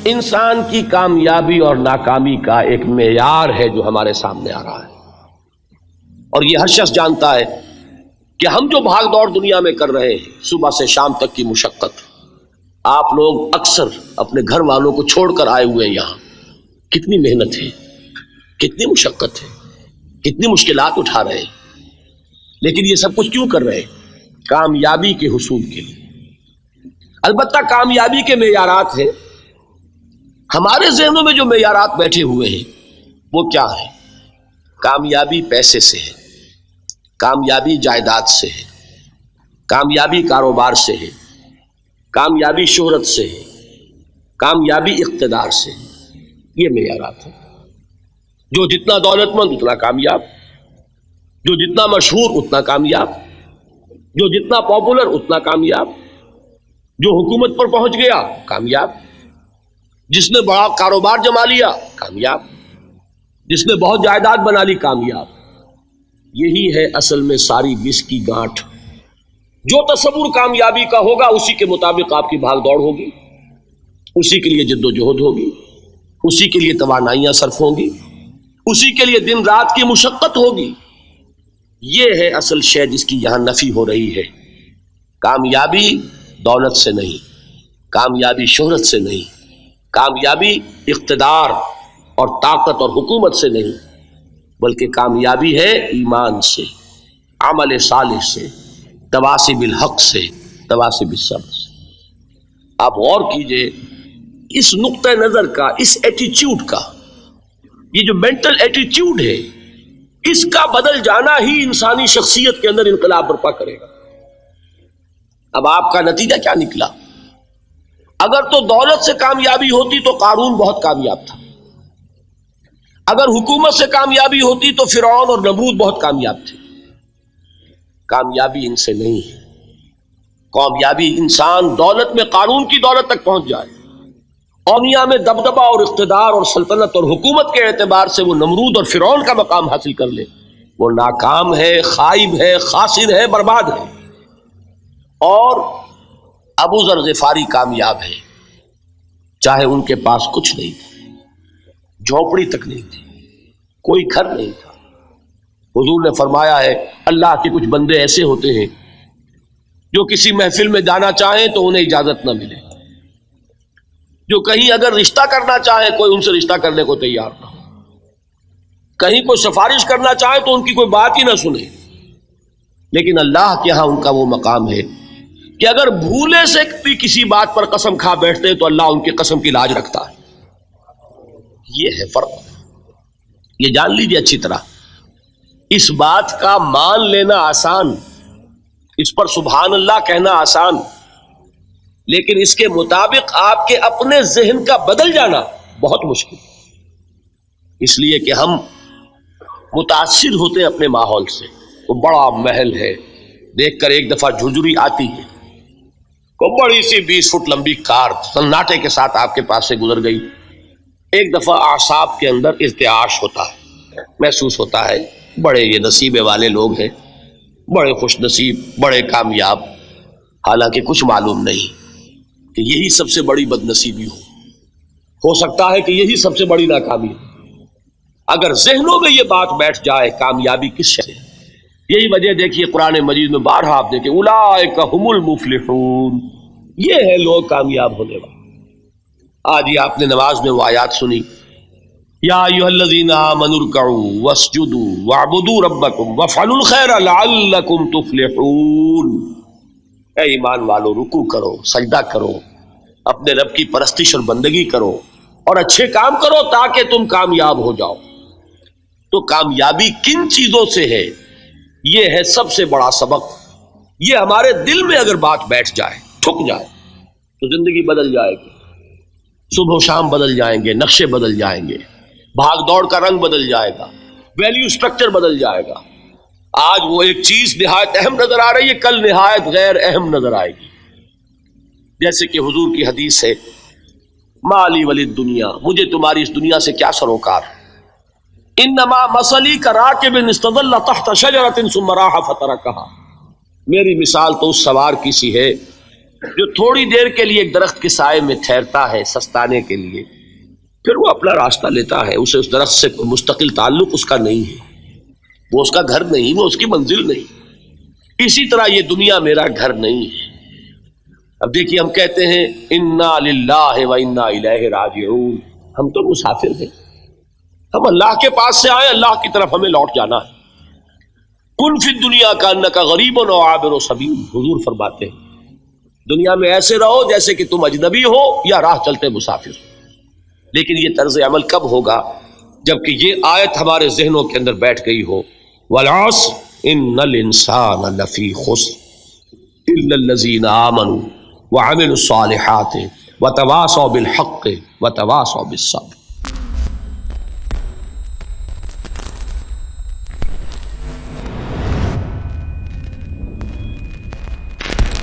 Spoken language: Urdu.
انسان کی کامیابی اور ناکامی کا ایک معیار ہے جو ہمارے سامنے آ رہا ہے، اور یہ ہر شخص جانتا ہے کہ ہم جو بھاگ دوڑ دنیا میں کر رہے ہیں، صبح سے شام تک کی مشقت، آپ لوگ اکثر اپنے گھر والوں کو چھوڑ کر آئے ہوئے ہیں یہاں، کتنی محنت ہے، کتنی مشقت ہے، کتنی مشکلات اٹھا رہے ہیں، لیکن یہ سب کچھ کیوں کر رہے ہیں؟ کامیابی کے حصول کے لیے۔ البتہ کامیابی کے معیارات ہیں، ہمارے ذہنوں میں جو معیارات بیٹھے ہوئے ہیں وہ کیا ہے؟ کامیابی پیسے سے ہے، کامیابی جائیداد سے ہے، کامیابی کاروبار سے ہے، کامیابی شہرت سے ہے، کامیابی اقتدار سے ہے۔ یہ معیارات ہیں۔ جو جتنا دولت مند اتنا کامیاب، جو جتنا مشہور اتنا کامیاب، جو جتنا پاپولر اتنا کامیاب، جو حکومت پر پہنچ گیا کامیاب، جس نے بڑا کاروبار جما لیا کامیاب، جس نے بہت جائیداد بنا لی کامیاب۔ یہی ہے اصل میں ساری بس کی گانٹھ۔ جو تصور کامیابی کا ہوگا اسی کے مطابق آپ کی بھاگ دوڑ ہوگی، اسی کے لیے جد و جہد ہوگی، اسی کے لیے توانائیاں صرف ہوں گی، اسی کے لیے دن رات کی مشقت ہوگی۔ یہ ہے اصل شے جس کی یہاں نفی ہو رہی ہے۔ کامیابی دولت سے نہیں، کامیابی شہرت سے نہیں، کامیابی اقتدار اور طاقت اور حکومت سے نہیں، بلکہ کامیابی ہے ایمان سے، عمل صالح سے، تواصی بالحق سے، تواصی بالصبر سے۔ آپ غور کیجئے اس نقطہ نظر کا، اس ایٹیچیوڈ کا، یہ جو مینٹل ایٹیچیوڈ ہے، اس کا بدل جانا ہی انسانی شخصیت کے اندر انقلاب برپا کرے گا۔ اب آپ کا نتیجہ کیا نکلا؟ اگر تو دولت سے کامیابی ہوتی تو قارون بہت کامیاب تھا، اگر حکومت سے کامیابی ہوتی تو فرعون اور نمرود بہت کامیاب تھے۔ کامیابی ان سے نہیں ہے۔ کامیابی انسان دولت میں قارون کی دولت تک پہنچ جائے، دنیا میں دبدبہ اور اقتدار اور سلطنت اور حکومت کے اعتبار سے وہ نمرود اور فرعون کا مقام حاصل کر لے، وہ ناکام ہے، خائب ہے، خاسر ہے، برباد ہے۔ اور ابو ذر غفاری کامیاب ہے، چاہے ان کے پاس کچھ نہیں تھا، جھونپڑی تک نہیں تھی، کوئی گھر نہیں تھا۔ حضور نے فرمایا ہے اللہ کے کچھ بندے ایسے ہوتے ہیں جو کسی محفل میں جانا چاہیں تو انہیں اجازت نہ ملے، جو کہیں اگر رشتہ کرنا چاہیں کوئی ان سے رشتہ کرنے کو تیار نہ ہو، کہیں کوئی سفارش کرنا چاہے تو ان کی کوئی بات ہی نہ سنے۔ لیکن اللہ کے ہاں ان کا وہ مقام ہے کہ اگر بھولے سے بھی کسی بات پر قسم کھا بیٹھتے ہیں تو اللہ ان کی قسم کی لاج رکھتا ہے۔ یہ ہے فرق، یہ جان لیجیے اچھی طرح۔ اس بات کا مان لینا آسان، اس پر سبحان اللہ کہنا آسان، لیکن اس کے مطابق آپ کے اپنے ذہن کا بدل جانا بہت مشکل، اس لیے کہ ہم متاثر ہوتے ہیں اپنے ماحول سے۔ وہ بڑا محل ہے، دیکھ کر ایک دفعہ جھرجھری آتی ہے، کوئی بڑی سی 20 فٹ لمبی کار سناٹے کے ساتھ آپ کے پاس سے گزر گئی، ایک دفعہ اعصاب کے اندر ارتعاش ہوتا ہے، محسوس ہوتا ہے بڑے یہ نصیبے والے لوگ ہیں، بڑے خوش نصیب، بڑے کامیاب، حالانکہ کچھ معلوم نہیں کہ یہی سب سے بڑی بد نصیبی ہو سکتا ہے کہ یہی سب سے بڑی ناکامی ہو۔ اگر ذہنوں میں یہ بات بیٹھ جائے کامیابی کس شے ہے، یہی وجہ دیکھیے قرآن مجید میں بارہا آپ دیکھیں اولئک هم المفلحون، یہ ہے لوگ کامیاب ہونے والے۔ آج ہی آپ نے نماز میں وہ آیات سنی، یا ایھا الذین آمنوا ارکعوا واسجدوا واعبدوا ربکم وافعلوا الخیر لعلکم تفلحون۔ اے ایمان والو، رکوع کرو، سجدہ کرو، اپنے رب کی پرستش اور بندگی کرو اور اچھے کام کرو تاکہ تم کامیاب ہو جاؤ۔ تو کامیابی کن چیزوں سے ہے؟ یہ ہے سب سے بڑا سبق۔ یہ ہمارے دل میں اگر بات بیٹھ جائے، ٹھک جائے، تو زندگی بدل جائے گی، صبح و شام بدل جائیں گے، نقشے بدل جائیں گے، بھاگ دوڑ کا رنگ بدل جائے گا، ویلیو سٹرکچر بدل جائے گا۔ آج وہ ایک چیز نہایت اہم نظر آ رہی ہے، کل نہایت غیر اہم نظر آئے گی۔ جیسے کہ حضور کی حدیث ہے مالی ولی دنیا، مجھے تمہاری اس دنیا سے کیا سروکار، انما مثلی کراکب استظل تحت شجرۃ ثم راح فترکھا، میری مثال تو اس سوار کی سی ہے جو تھوڑی دیر کے لیے ایک درخت کے سائے میں ٹھہرتا ہے سستانے کے لیے، پھر وہ اپنا راستہ لیتا ہے، اسے اس درخت سے کوئی مستقل تعلق اس کا نہیں ہے، وہ اس کا گھر نہیں، وہ اس کی منزل نہیں۔ اسی طرح یہ دنیا میرا گھر نہیں ہے۔ اب دیکھیے ہم کہتے ہیں انا للہ و انا الیہ راجعون، ہم تو مسافر ہیں، ہم اللہ کے پاس سے آئے، اللہ کی طرف ہمیں لوٹ جانا ہے۔ کن فی الدنیا کانک غریب و عابر سبیل، حضور فرماتے ہیں دنیا میں ایسے رہو جیسے کہ تم اجنبی ہو یا راہ چلتے مسافر۔ لیکن یہ طرز عمل کب ہوگا؟ جبکہ یہ آیت ہمارے ذہنوں کے اندر بیٹھ گئی ہو، والعصر ان الانسان لفی خسر الا الذین آمنوا وعملوا الصالحات وتواصوا بالحق وتواصوا بالصبر۔